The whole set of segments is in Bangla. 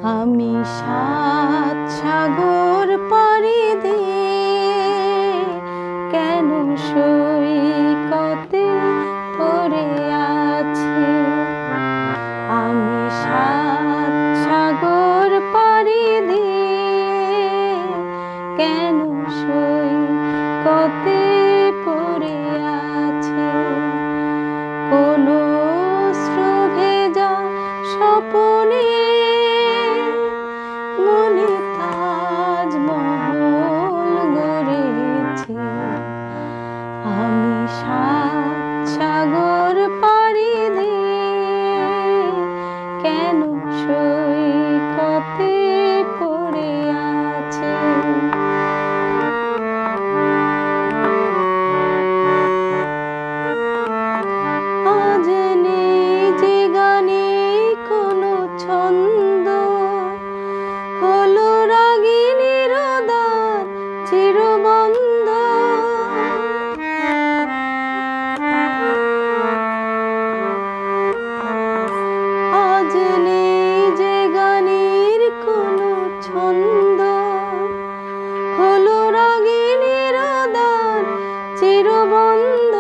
আমি সাত সাগর পাড়ি দিয়ে কেন সৈকতে পড়ে আছি। আমি সাত সাগর পাড়ি দিয়ে কেন সৈকতে পড়ে আছি। কোনো অশ্রু ভেজা স্বপনে মনে তাজমহল গড়েছি। আমি সাত সাগর পাড়ি দিয়ে কেন সৈকতে পড়ে আছি। আজ নেই যে গানে কোনো ছন্দ, হলো রাগিনীর দ্বার চিরবন্ধ। আজ নেই যে গানের কোনো ছন্দ, হলো রাগিনীর দ্বার চিরবন্ধ।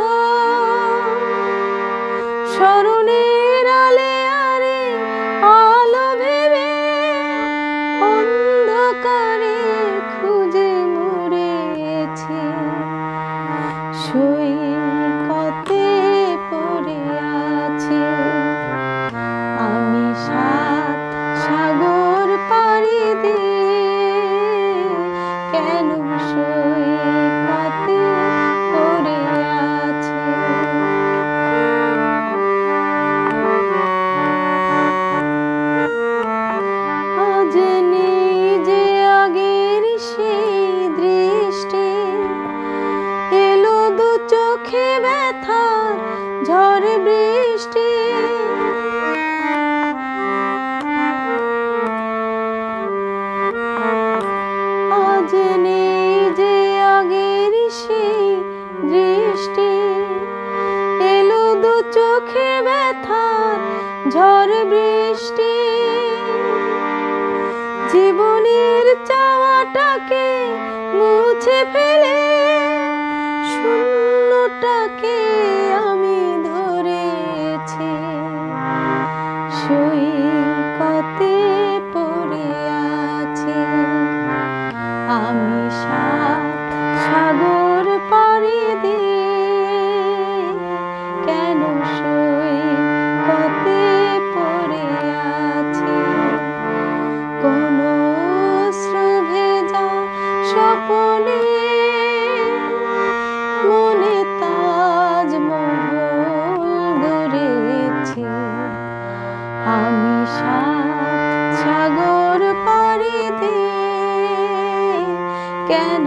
স্মরণের আলে আরে আলো ভেবে অন্ধকারে খুঁজে মরেছি। সৈকতে পড়ে আছি। আমি সাত সাগর পাড়ি দিয়ে কেন সৈকতে পড়ে আছি। আজ নেই যে আগের সেই দৃষ্টি, এলো দু চোখে ব্যথার ঝড় বৃষ্টি। আজ নেই যে আগের সেই দৃষ্টি, এলো দু চোখে ব্যথার ঝড় বৃষ্টি। জীবনের চাওয়াটাকে মুছে ফেলে শূন্যটাকে আমি ধরেছি। সৈকতে পড়ে আছি। আমি সাত সাগর পাড়ি দিয়ে কেন সৈকতে পড়ে আছি। কোনো অশ্রু ভেজা স্বপনে মনে তাজমহল গড়েছি। আমি সাত সাগর পাড়ি দিয়ে কেন